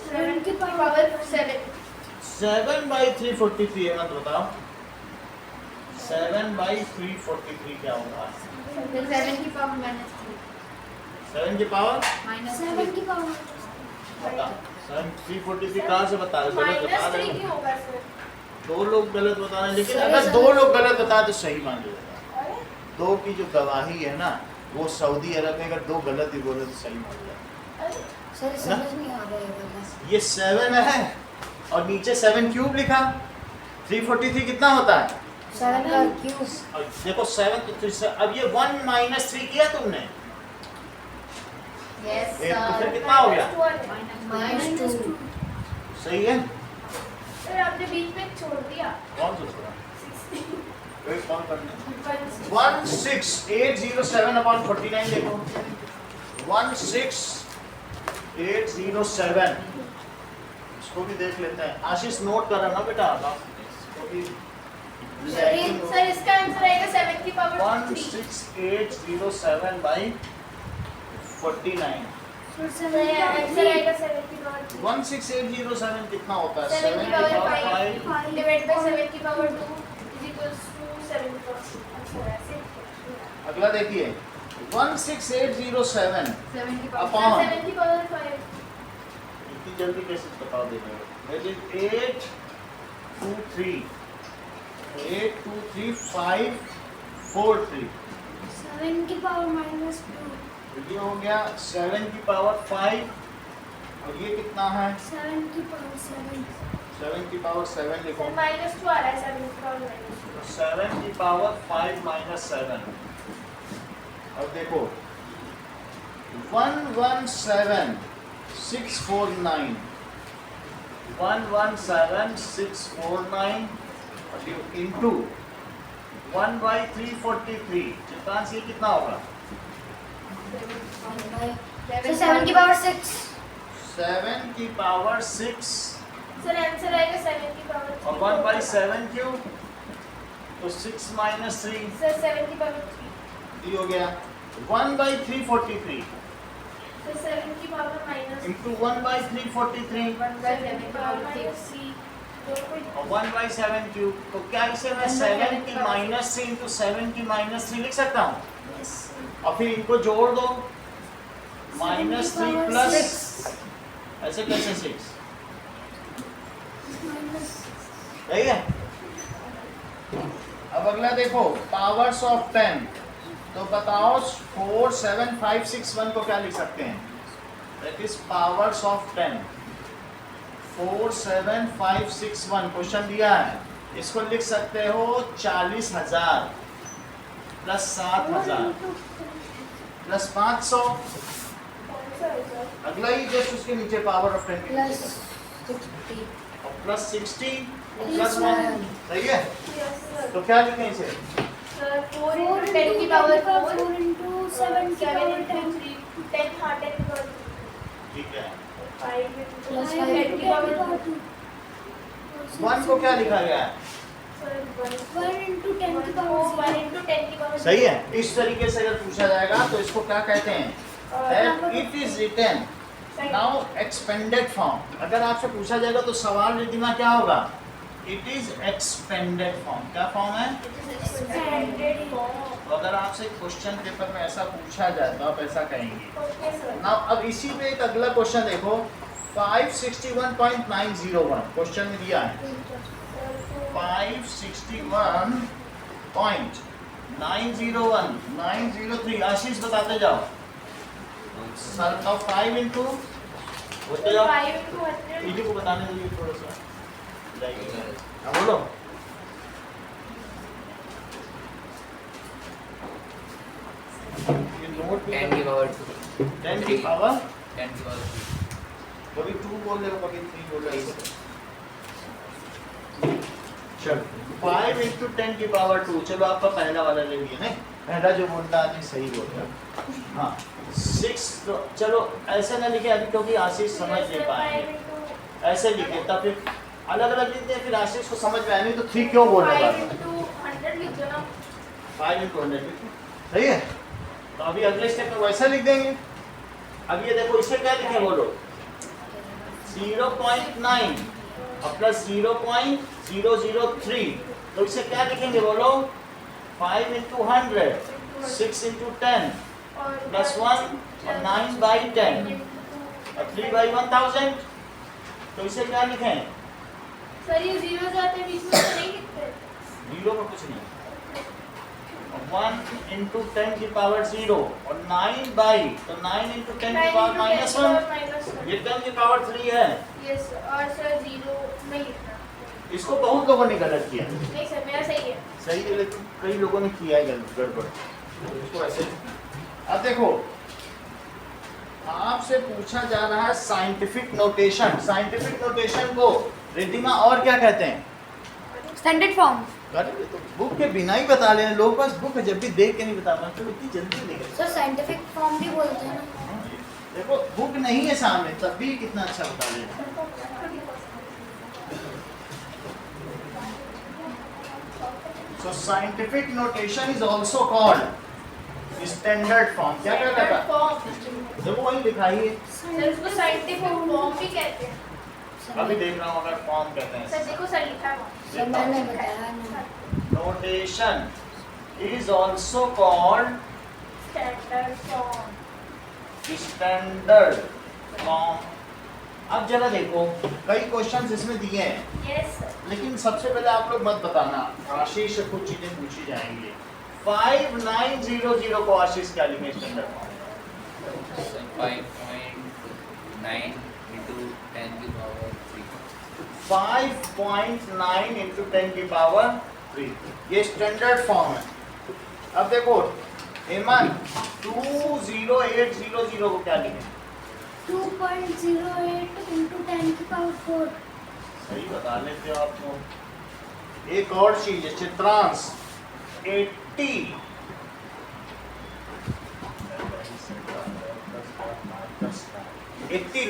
7 की पावर 7। 7/343 है। मत बताओ 7/343 क्या होगा? 7 की पावर -3 7 की पावर 7 की पावर बता। 343 कहाँ से बता रहे? गलत बता -3 रहे क्यों हो। होगा सर? 2 लोग गलत बता रहे हैं, लेकिन सही अगर है। 2 लोग गलत बताए तो सही मान लिया। अरे 2 की जो गवाही है ना, वो सऊदी अरब में अगर 2 गलत ही बोले तो सही मान लिया। अरे सर समझ नहीं आ रहा है वाला। ये 7 है और नीचे 7 क्यूब लिखा। 343 कितना होता है? 7 का क्यूब। और देखो 7 तो अब ये 1 - 3 किया तुमने। यस एक तो फिर सर कितना हो गया? -2 सही है। सर आपने बीच में छोड़ दिया। कौन सा छोड़ा? एक कौन करना? 16807/49 देखो। 16807 इसको भी देख लेते हैं। आशीष नोट कर रहा ना बेटा आप इसको भी। सर इसका आंसर आएगा 7 की पावर 3। 16807/49। सर आंसर आएगा 7 की पावर 3। 16807 कितना होता है? 7 की पावर 5 5 डिवाइड बाय 7 की पावर 2 इज इक्वल्स टू 7 की पावर 3। आंसर ऐसे। अगला देखिए 16807 7 की Upon. पावर 7 की पावर 5। इतनी जल्दी कैसे बता देंगे? That is 823 543। 7 की पावर -2 ये हो गया 7 की पावर 5 और ये कितना है? 7 की पावर 7 7 की पावर 7 लिखो। सर -2 आ रहा है 7 की पावर -2। 7 की पावर 5 - 7। अब देखो 117649 117649 इंटू 1/343। चित्रांश ये कितना होगा? 7 की पावर 6 7 की पावर 6 सर आंसर आएगा 7 की पावर 3। और 1/7 क्यों? तो 6 - 3 सर 7 की पावर 3। ये हो गया 1/343 तो 7 की पावर माइनस into 1/343 7 की पावर माइनस 3 तो कोई और 1/7 क्यूब। तो क्या इसे मैं 7 की -3 into 7 की -3 लिख सकता हूँ? यस और फिर इनको जोड़ दो, -3 प्लस ऐसे कैसे 6 सही है। अब अगला देखो पावर्स ऑफ 10। तो बताओ 4 7 5 6 1 को क्या लिख सकते हैं? That is powers of 10। 4 7 5 6 1 question दिया है, इसको लिख सकते हो 40,000 प्लस 7,000 प्लस 500। कौन सा है सर? अगला ही जस्ट उसके नीचे पावर ऑफ 10 प्लस 60 और प्लस 60 प्लस 1 सही है। यस सर तो क्या लिखें इसे? सर 4 into 10 की पावर 4 4 into 7 की 7 पावर into 10 3 10 हाँ 10 की पावर ठीक है। 5 into प्लस 10 5 की पावर 2 1 को क्या लिखा गया है? सर 1 into 10 की 1 पावर 1 into 10 की पावर सही है। इस तरीके से अगर पूछा जाएगा तो इसको क्या कहते हैं? That it is written now expanded form। अगर आपसे पूछा जाएगा तो सवाल रिदिमा क्या होगा? It is expanded form। क्या फॉर्म है? स्टैंडर्ड फॉर्म तो अगर आपसे क्वेश्चन पेपर में ऐसा पूछा जाए तो आप ऐसा कहेंगे। ओके सर Now अब इसी पे एक अगला क्वेश्चन देखो 561.901 क्वेश्चन में दिया है 561.901 903। आशीष बताते जाओ सर का 5 इंटू बोलते जाओ। 5 into 100 इजी को बताने दीजिए थोड़ा सा। हाँ बोलो। ये नोट 10 की पावर 2 10 की पावर 10 की पावर 3 कभी 2 बोल रहे हो कभी 3 बोल रहे हो। चलो 5 into 10 की पावर 2। चलो आपका पहला वाला ले लिया नहीं, पहला जो बोलता आदमी सही बोलता है। हाँ 6 तो चलो ऐसे ना लिखे अभी क्योंकि आशीष समझ नहीं पाएंगे, ऐसे लिखे तब फिर अलग अलग लिखते हैं फिर आशीष को समझ में आए नहीं तो 3 क्यों बोल रहे 5 हैं? into 100 लिख दो ना 5 into 100 सही है। तो अभी अगले स्टेप में वैसा लिख देंगे। अब ये देखो इसे क्या लिखे बोलो 0.9 और प्लस 0.003। तो इसे क्या लिखेंगे बोलो 5 into 100 6 into 10 और प्लस 1 और 9/10 और 3/1000। तो इसे क्या लिखें? सर ये 0 जाते हैं बीच में तो नहीं लिखते जीरो में कुछ नहीं। 1 into 10 की पावर 0 और 9 तो 9 into 10 की पावर -1। ये 10 की पावर 3 है। यस और सर 0 नहीं लिखना इसको बहुत लोगों ने गलत किया। नहीं सर मेरा सही है सही है लेकिन कई लोगों ने किया है गड़बड़। तो इसको ऐसे अब देखो आपसे पूछा जा रहा है साइंटिफिक नोटेशन। साइंटिफिक नोटेशन को रिद्धिमा और क्या कहते हैं? Standard form. अरे ये तो बुक के बिना ही बता रहे हैं लोग, बस बुक जब भी देख के नहीं बता पाते तो इतनी जल्दी नहीं करते। सर साइंटिफिक फॉर्म भी बोलते हैं ना। देखो बुक नहीं है सामने तब भी कितना अच्छा बता रहे हैं। So scientific notation is also called standard form। क्या कहता था? फॉर्म देखो वही लिखा ही है। सर उसको साइंटिफिक फॉर्म भी कहते हैं अभी देख रहा हूँ अगर फॉर्म कहते हैं। सर देखो सर लिखा है सर मैंने बताया ना। Notation is also called standard form standard form। अब जरा देखो कई क्वेश्चंस इसमें दिए हैं यस सर लेकिन सबसे पहले आप लोग मत बताना, आशीष से कुछ चीजें पूछी जाएंगी। 5900 को आशीष क्या लिखे स्टैंडर्ड फॉर्म? 5.9 into 10 की पावर 3 5.9 into 10 की पावर 3 ये स्टैंडर्ड फॉर्म है। अब देखो हेमंत 20800 को क्या लिखें? 2.08 into 10 की पावर 4। सही बता लेते हो आप लोग। एक और चीज है चित्रांश 80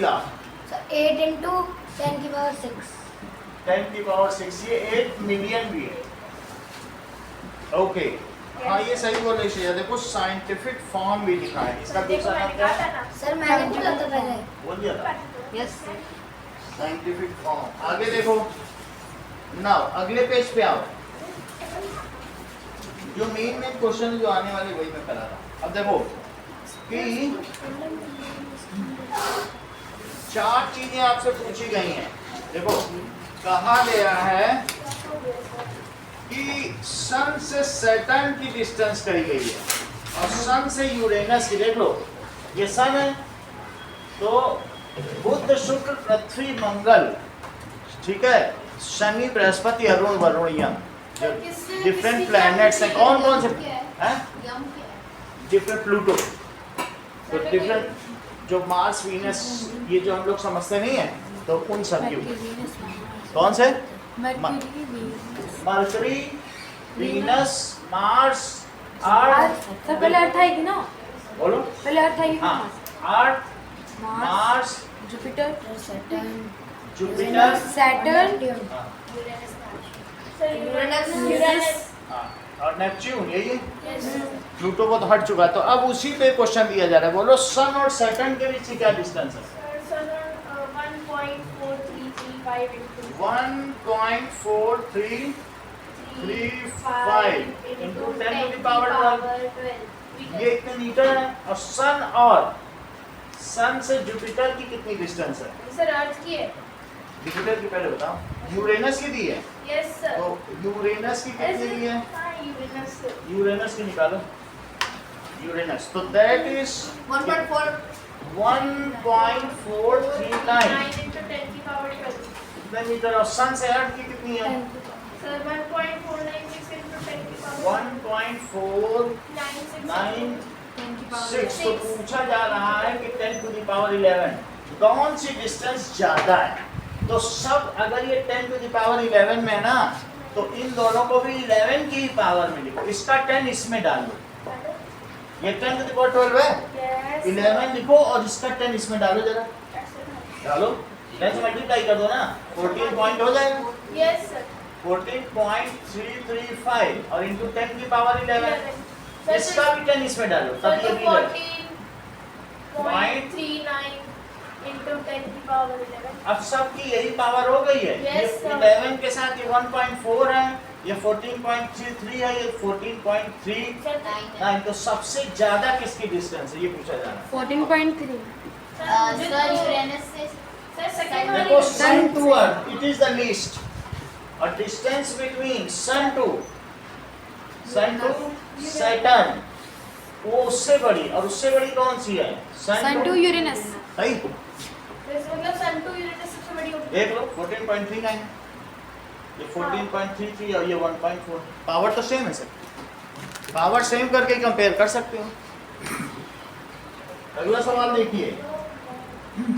लाख सर 8 into 10 की पावर 6। 10 की पावर 6 ये 8 मिलियन भी है। ओके हाँ ये सही बोले श्रेया, देखो साइंटिफिक फॉर्म भी लिखा है इसका। देखो दूसरा मैंने नाम क्या कहा है? था ना। सर मैंने बोला था पहले। बोल दिया था यस साइंटिफिक फॉर्म। आगे देखो ना, अगले पेज पे आओ। जो मेन क्वेश्चन जो आने वाले वही मैं करा रहा। अब देखो कि 4 चीजें आपसे पूछी गई हैं। देखो कहा गया है कि सन से सैटर्न की डिस्टेंस कही गई है और सन से यूरेनस की। देख लो ये सन है, तो बुध शुक्र पृथ्वी मंगल, ठीक है, शनि बृहस्पति अरुण वरुण यम, जो डिफरेंट प्लैनेट्स हैं। कौन कौन से हैं? यम क्या है? डिफरेंट प्लूटो, तो डिफरेंट जो मार्स वीनस ये जो हम लोग समझते नहीं है, तो उन सब की कौन से? मरकरी, वीनस, मार्स, अर्थ। सर पहले अर्थ आएगी ना, बोलो। पहले अर्थ आएगी हाँ, अर्थ, मार्स, जुपिटर, जुपिटर, सैटर्न, हाँ, सर यूरेनस। हाँ, और नेपच्यून, यही प्लूटो को तो हट चुका है। तो अब उसी पे क्वेश्चन दिया जा रहा है। बोलो सन और सैटर्न के बीच की क्या डिस्टेंस है? 1.4335 1.4335 into 10 to the power 12। ये इतने मीटर है। और सन से जुपिटर की कितनी डिस्टेंस है? सर अर्थ की है। जुपिटर की पहले बताओ। यूरेनस की दी है, यस सर। तो यूरेनस की कितनी दी है? हाँ यूरेनस। यूरेनस की निकालो। यूरेनस तो दैट इज 1.439 into 10 की पावर 12। कितने मीटर। और सन से अर्थ की कितनी है? सर 1.496 into 10 की पावर 1.496। तो पूछा जा रहा है कि 10 to the power 11 कौन सी डिस्टेंस ज्यादा है। तो सब अगर ये 10 to the power 11 में है ना, तो इन दोनों को भी 11 की पावर में लिखो। इसका 10 इसमें डाल दो। ये 10 to the power 12 है, 11 लिखो और इसका 10 इसमें डालो। जरा डालो, 10 से मल्टीप्लाई कर दो ना, 14 पॉइंट हो जाएगा। Yes sir. 14.335 और इंटू 10 की पावर 11। इसका भी 10 इसमें डालो, तब ये भी 14.39 into 10 की पावर 11। अब सबकी यही पावर हो गई है। Yes, ये sir। 11 के साथ ये 1.4 है, ये 14.33 है, ये 14.39। तो सबसे ज्यादा किसकी डिस्टेंस है ये पूछा जा रहा है। 14.3। सर यूरेनस से सर सेकंड देखो वाली sun to earth it is the least और distance between sun to Saturn वो उससे बड़ी, और उससे बड़ी कौन सी है? Sun to Uranus. सही, मतलब सन टू यूरेनस सबसे बड़ी होगी। देख लो 14.39 ये 14.33 और ये 1.4। पावर तो सेम है सर, पावर सेम करके कंपेयर कर सकते हो। अगला सवाल देखिए।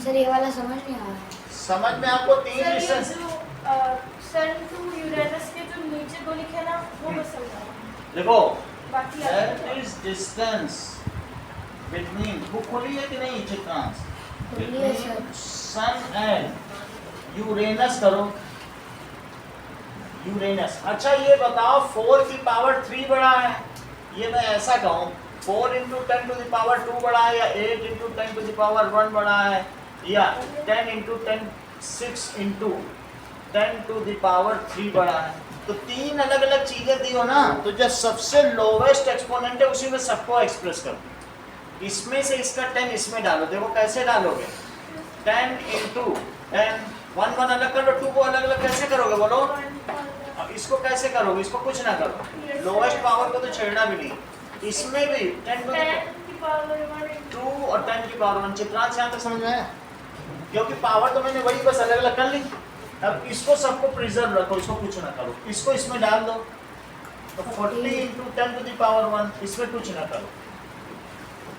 सर ये वाला समझ नहीं आ रहा है। समझ में आपको 3 सर ये डिस्टेंस जो सन टू यूरेनस के जो नीचे दो लिखे हैं ना वो बस समझा। देखो बाकी दैट इज डिस्टेंस बिटवीन, वो खुली है कि नहीं चित्रांश? खुली है, सर। सन एंड यूरेनस करो, यूरेनस। अच्छा ये बताओ 4 की पावर 3 बड़ा है, ये मैं ऐसा कहूँ 4 into 10 to the power 2 बड़ा है, या 8 into 10 to the power 1 बड़ा है, या 10 into 10 6 into 10 to the power 3 बड़ा है। तो 3 अलग अलग चीजें दी हो ना, तो जो सबसे लोवेस्ट एक्सपोनेंट है उसी में सबको एक्सप्रेस कर दो। इसमें से इसका 10 इसमें डालो। देखो कैसे डालोगे? 10 into 10 1 1 अलग करो, 2 को अलग अलग कैसे करोगे बोलो? अब इसको कैसे करोगे? इसको कुछ ना करो, लोवेस्ट पावर को तो छेड़ना भी नहीं। इसमें भी 10 to the 10 की पावर 1 2 और 10 की पावर 1। चित्रांश यहाँ तक समझ में आया? क्योंकि पावर तो मैंने वही बस अलग अलग कर ली। अब इसको सबको प्रिजर्व रखो, इसको कुछ ना करो, इसको इसमें डाल दो। तो 40 into 10 to the power 1 इसमें कुछ ना करो,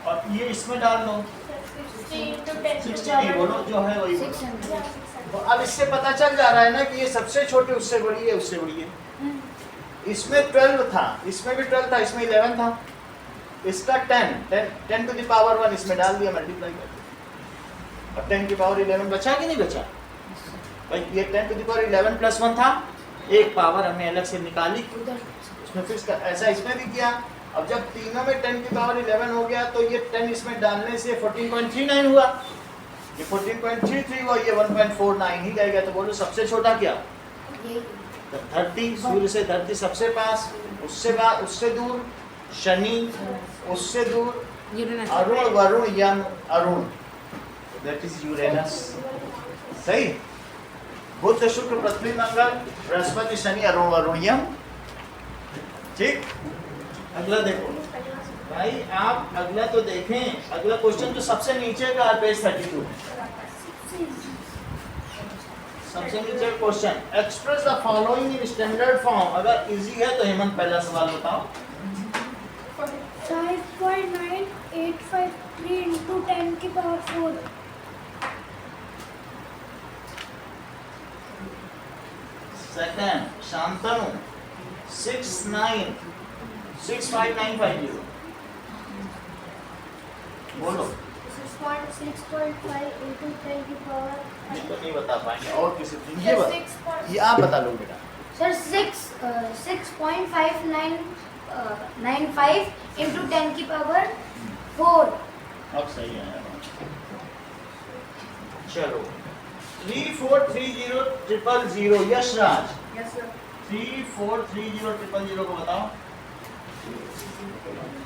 और ये इसमें डाल दो 60 into 10 की 60 नहीं बोलो, जो है वही बोलो। 600। तो अब इससे पता चल जा रहा है ना कि ये सबसे छोटी उससे बड़ी है, उससे बड़ी है। इसमें 12 था, इसमें भी 12 था, इसमें 11 था। इसका 10 to the power 1 इसमें डाल दिया, मल्टीप्लाई कर दिया, और 10 की पावर 11 बचा कि नहीं बचा भाई? ये 10 to the power 11 plus 1 था, एक पावर हमने अलग से निकाली, उसमें फिर ऐसा इसमें भी किया, अब जब तीनों में 10 की पावर 11 हो गया तो ये 10 इसमें डालने से 14.39 हुआ, ये 14.33 हुआ, ये 1.49 ही रहेगा। तो बोलो सबसे छोटा क्या? यही तो 30, सूर्य से धरती सबसे पास, उससे बाद उससे दूर शनि, उससे दूर Uranus. Arun, Varun, Yam, Arun, that is Uranus. सही। बुध, शुक्र, पृथ्वी, मंगल, बृहस्पति, शनि, अरुण, वरुण, यम। ठीक। अगला देखो भाई, आप अगला तो देखें। अगला क्वेश्चन जो सबसे नीचे का पेज 32 है, सबसे नीचे question, express the following in standard form. अगर इजी है तो हेमंत पहला सवाल बताओ। 5.9853 into 10 की पावर 4। सेकंड शांतनु 65950 बोलो। 6.5 into 10 की पावर। ये तो नहीं बता पाएंगे, और किसी दिन ये बता, ये आप बता लो बेटा। सर 6.5995 into 10 की पावर 4। अब सही है। चलो 3430000 यशराज, 3430000 को बताओ।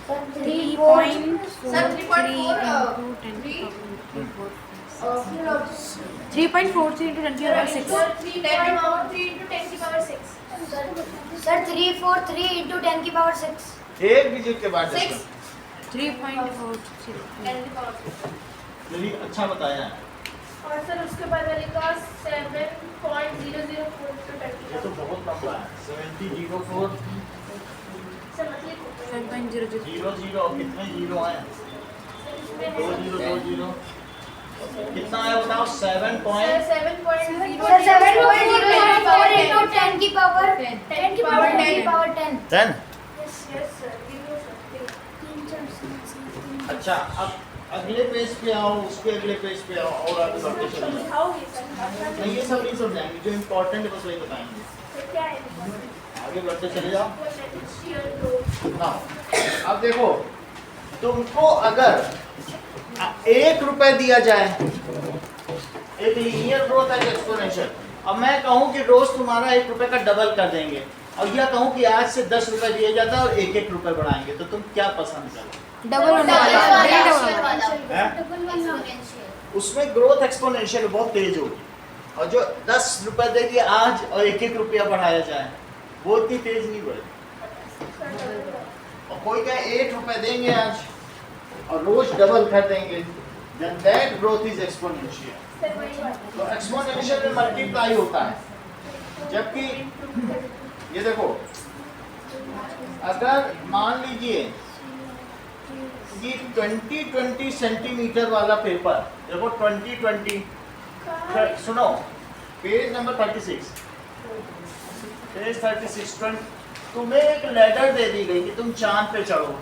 सर 3.4 सर 3.4 3.43 into 10 की पावर 6। 3 into 10 की पावर 6। सर 343 into 10 की पावर 6। एक डिजिट के बाद 6 3.43 10 की पावर 6। चलिए अच्छा बताया है। और सर उसके बाद वाले का 7.004 into 10 की ये तो पावर। बहुत लंबा है। 7004 सर मतलब 7.00 00 कितने जीरो हैं? इसमें 2 0 2 0 कितना है बताओ? 7 सर पॉइंट 7.0 सर 7.004 into 10 की पावर 10 की पावर 10 की power 10। 10। Yes sir give sir. अच्छा अब अगले पेज पे आओ, उसके अगले पेज पे आओ और आगे बढ़ते चले जाओ। समझाओगे सर? नहीं ये सब नहीं समझाएंगे, जो इम्पोर्टेंट है बस वही बताएंगे। सर क्या है? आगे बढ़ते चले जाओ। शेयर दो। ना अब देखो, तुमको अगर 1 रुपए दिया जाए, एक लीनियर ग्रोथ है एक्सपोनेंशियल, अब मैं कहूं कि रोज तुम्हारा 1 रुपए का डबल कर देंगे, और यह कहूं कि आज से 10 रुपए दिए जाता है और 1-1 रुपए बढ़ाएंगे, तो तुम क्या पसंद करो? डबल होने वाला है, डबल वाला। हैं? उसमें ग्रोथ एक्सपोनेंशियल बहुत तेज होगी, और जो 10 रुपए देगी आज और 1-1 रुपया बढ़ाया जाए, वो इतनी तेज नहीं बढ़ेगी। और कोई कहे 8 रुपए देंगे आज और रोज डबल कर देंगे, then that growth is exponential। Sir वही बात। तो एक्सपोनेंशियल में मल्टीप्लाई होता है, जबकि ये देखो अगर मान लीजिए कि 20-20 सेंटीमीटर वाला पेपर, देखो 20-20, सुनो पेज नंबर 36, पेज 36, तुम्हें एक लेडर दे दी गई कि तुम चांद पे चढ़ो,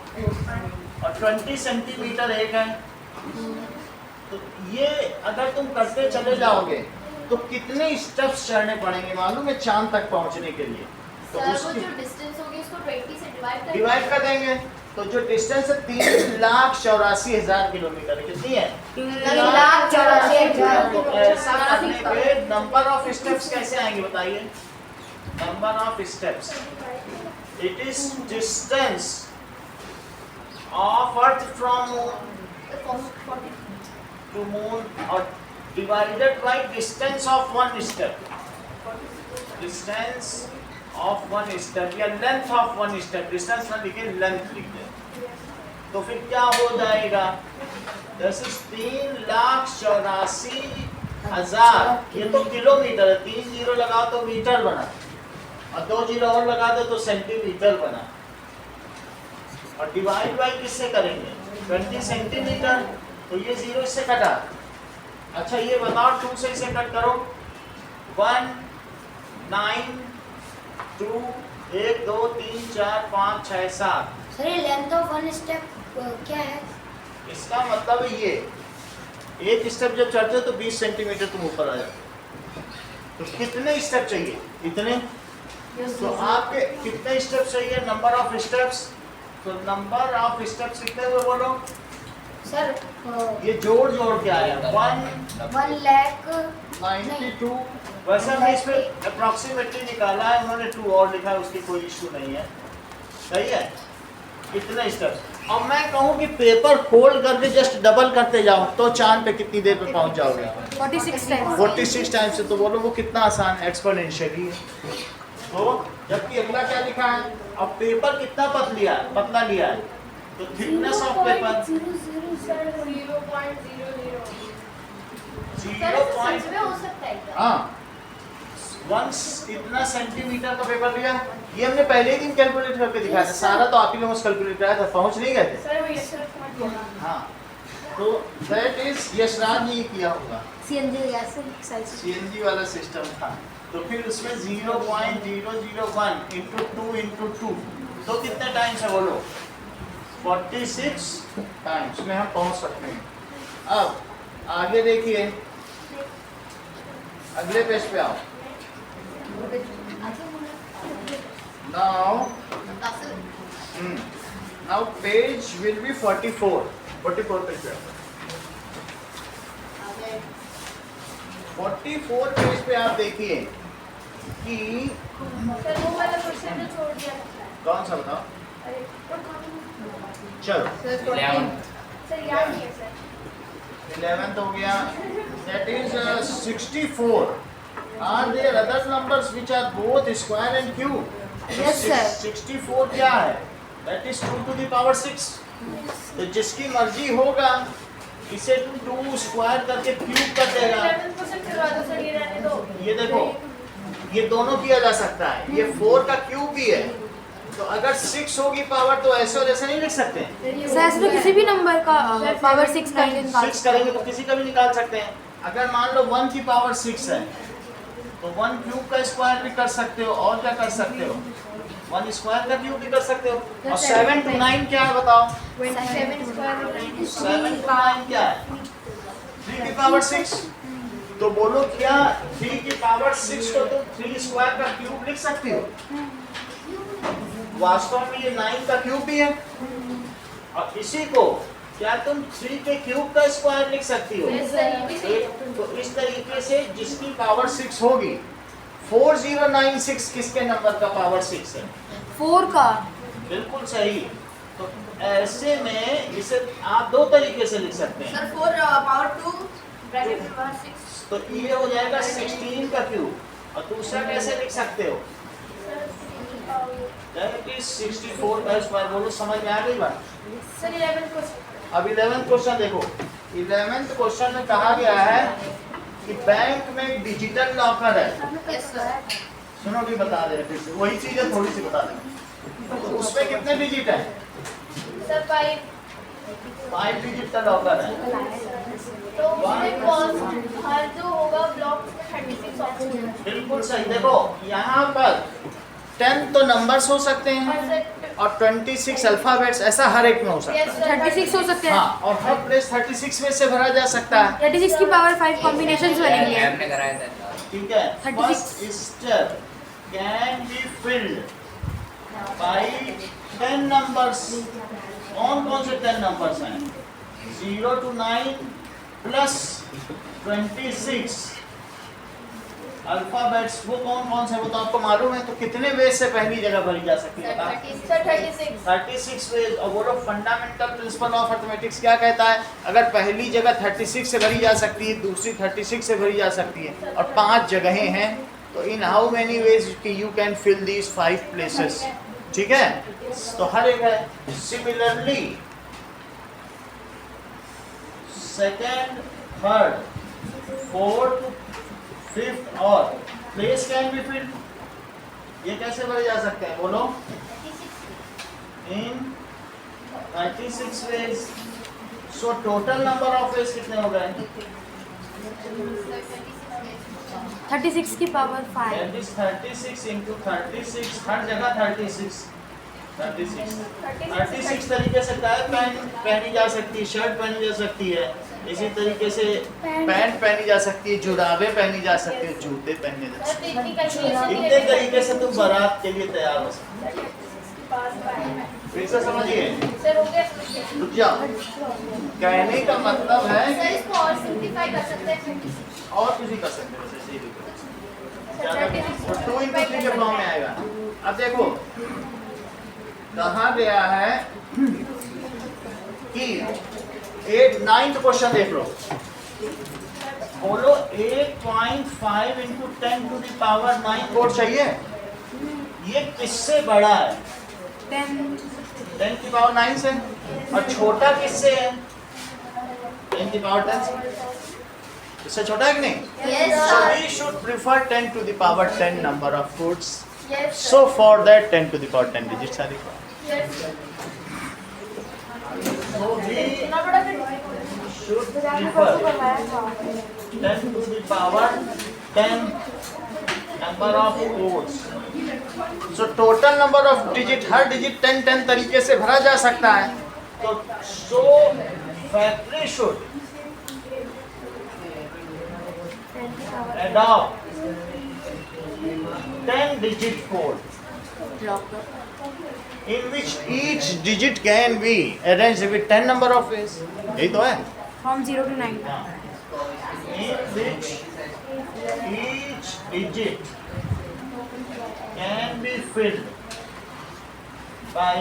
और 20 सेंटीमीटर एक है, तो ये अगर तुम करते चले जाओगे तो कितने स्टेप्स चढ़ने पड़ेंगे मालूम है चांद तक पहुंचने के लिए? तो सर वो उसकी जो डिस्टेंस होगी उसको 20 से डिवाइड कर देंगे, तो जो डिस्टेंस है 3,84,000 किलोमीटर है। कितनी है? 3,84,000। तो ऐसा करने पे नंबर ऑफ स्टेप्स कैसे आएंगे बताइए? Number of steps, it is distance of earth from moon to moon or divided by distance of one step, distance of one step या length of one step, distance ना लिखे length लिख दे, तो फिर क्या हो जाएगा? This is 3,84,000, ये तो किलोमीटर है, 3 जीरो लगाओ तो मीटर बना, और 2 जीरो और लगा दो तो सेंटीमीटर बना, और डिवाइड बाय किससे करेंगे? 20 सेंटीमीटर, तो ये 0 इससे कटा। अच्छा ये बताओ 2 से इसे कट करो, 1 9 2 1 2 3 4 5 6 7। सर ये लेंथ ऑफ वन स्टेप क्या है? इसका मतलब है ये एक स्टेप जब चढ़ते हो तो 20 सेंटीमीटर तुम ऊपर आ जाते हो, तो कितने स्टेप चाहिए? इतने। तो आपके कितने स्टेप चाहिए? नंबर ऑफ स्टेप्स तो नंबर ऑफ स्टेप्स कितने हुए बोलो? सर ये जोड़ के आया 1,92,000 वैसे हमने इसमें अप्रॉक्सीमेटली निकाला है, उन्होंने 2 और लिखा है, उसकी कोई इशू नहीं है। सही है। कितने स्टेप्स? अब मैं कहूँ कि पेपर फोल्ड करके जस्ट डबल करते जाओ तो चांद पे कितनी देर पे पहुंच जाओगे? 46 टाइम्स 46 टाइम्स से। तो बोलो वो कितना आसान एक्सपोनेंशियली है। तो जबकि अगला क्या लिखा है? अब पेपर कितना पतला लिया है तो थिकनेस ऑफ पेपर 0.00 हो सकता है क्या? हाँ 1 इतना सेंटीमीटर का पेपर लिया। ये हमने पहले ही दिन कैलकुलेट करके दिखाया था, सारा तो आप ही लोगों से कैलकुलेट कराया था, पहुंच नहीं गए थे। सर वो ये सर समझ गया। हाँ तो दैट इज यशराज ने किया होगा, सीएनजी गैस एक्सरसाइज सीएनजी वाला सिस्टम था। तो फिर उसमें 0.001 इंटू 2 इंटू 2 तो कितने टाइम्स है बोलो? 46 टाइम्स में हम पहुंच सकते हैं। अब आगे देखिए, अगले पेज पे आओ। Now page will be 44 page पे आओ। 44 पेज पे आप देखिए कि सर वो वाला क्वेश्चन जो छोड़ दिया था। कौन सा बताओ? अरे चलो सर याद नहीं है सर। 11th हो गया, that is 64. Are there other numbers which are both square and cube? Yes, sir. 64 क्या है? That is 2 to the power 6. तो जिसकी मर्जी होगा इसे 2 स्क्वायर करके क्यूब कर देगा। 11th क्वेश्चन करवा दो सर, ये रहने दो। ये देखो, ये दोनों किया जा सकता है, ये 4 का क्यूब भी है। तो अगर 6 होगी पावर तो ऐसे और ऐसे नहीं लिख सकते हैं। सर ऐसे तो किसी भी नंबर का पावर 6 करके निकाल 6 करेंगे तो किसी का भी निकाल सकते हैं। अगर मान लो 1 की पावर 6 है तो 1 क्यूब का स्क्वायर भी कर सकते हो, और क्या कर सकते हो? 1 स्क्वायर का क्यूब भी कर सकते हो। और 7 to 9 क्या है बताओ? 7 स्क्वायर 7 to 9 क्या है? 3 की पावर 6। तो बोलो क्या 3 की पावर 6 को तुम 3 स्क्वायर का क्यूब लिख सकती हो? वास्तव में ये 9 का क्यूब भी है। और इसी को क्या तुम 3 के क्यूब का स्क्वायर लिख सकती हो? तो इस तरीके से जिसकी पावर 6 होगी, 4096 किसके नंबर का पावर 6 है? 4 का। बिल्कुल सही। तो ऐसे में इसे आप 2 तरीके से लिख सकते हैं। सर 4 पावर 2 ब्रैकेट में पावर 6। तो ये हो जाएगा 16 का क्यूब। और दूसरा कैसे लिख सकते हो? That is 64 का स्क्वायर। बोलो समझ में आ गई बात? Sir 11th question. अब 11th क्वेश्चन देखो। 11th क्वेश्चन में कहा गया है कि बैंक में एक डिजिटल लॉकर है। Yes sir. सुनो कि बता दे फिर से, वही चीज है, थोड़ी सी बता दें। तो उसमें कितने डिजिट है? सर 5 डिजिट का लॉकर है। तो उसमें कौन हर जो होगा ब्लॉक में 36 ऑप्शन है। बिल्कुल सही। देखो यहाँ पर 10 तो नंबर्स हो सकते हैं और 26 अल्फाबेट्स, ऐसा हर एक में हो सकता है। 36 हो सकते हैं। हाँ, और हर प्लेस 36 में से भरा जा सकता है। 36 की पावर 5 कॉम्बिनेशंस बनेंगे। हमने कराया था। ठीक है। 36 first step can be filled by 10 numbers. कौन कौन से 10 नंबर्स हैं? 0 to 9 प्लस 26 अल्फाबेट्स। वो कौन कौन से, वो तो आपको मालूम है। तो कितने वेज से पहली जगह भरी जा सकती है? Sir 36 36 ways. और वो लोग फंडामेंटल प्रिंसिपल ऑफ मैथमेटिक्स क्या कहता है? अगर पहली जगह 36 से भरी जा सकती है, दूसरी 36 से भरी जा सकती है, और 5 जगहें हैं, तो in how many ways you can fill these 5 places. ठीक है, तो हर एक है। Similarly second, third, fourth, fifth और प्लेस कैन बी फिल्ड। ये कैसे भरे जा सकते हैं बोलो? In 36 ways. So total number of ways कितने हो गए? 36 की पावर 5। That is 36 into 36, हर जगह 36 तरीके से टाई पहनी जा सकती है, शर्ट पहनी जा सकती है, इसी तरीके से पैंट पहनी जा सकती है, जुराबे पहनी जा सकती है, जूते पहने जा सकते हैं। इतने तरीके से तुम बारात के लिए तैयार हो सकते हो। फिर से समझिए, सर हो गया। रुक जाओ। कहने का मतलब है सर कि इसको और सिंप्लीफाई कर सकते हैं 36। और किसी कर सकते हैं, जैसे ये देखो, तो 2 into 3 के फॉर्म में आएगा। अब देखो कहा गया है कि 9th क्वेश्चन देख लो, बोलो 8.5 into 10 to the power 9 code चाहिए। ये किससे बड़ा है? 10 की पावर 9 से। और छोटा किससे है? 10 की पावर 10 से। इससे छोटा है कि नहीं? Yes, So sir. we should prefer 10 to the power 10 number of codes. Yes, sir. So for that 10 to the power 10 digits are required. Yes, sir. So we इतना बड़ा फिर should prefer 10 to the power 10 number of codes. So total number of digit, her digit 10 तरीके से भरा जा सकता है। तो so factory should adopt 10 digit code in which each digit can be arranged with 10 number of ways. यही तो है। From 0 to 9. In which each digit can be filled by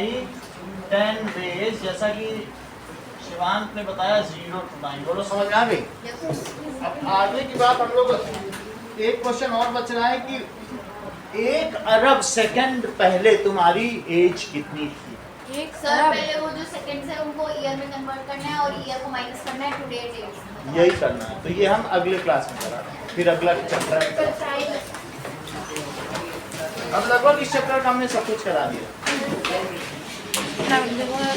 10 ways, जैसा कि शिवांत ने बताया 0 to 9। बोलो समझ में आ गई? अब आगे की बात हम लोग, एक क्वेश्चन और बच रहा है कि 1 अरब सेकंड पहले तुम्हारी एज कितनी थी? एक सर अरब पहले वो जो सेकंड्स है उनको ईयर में कन्वर्ट करना है और ईयर को माइनस करना है टुडे डेट। यही करना है। तो ये हम अगले क्लास में करा रहे हैं, फिर अगला चैप्टर में। अब लगभग इस चैप्टर का हमने सब कुछ करा दिया। देखो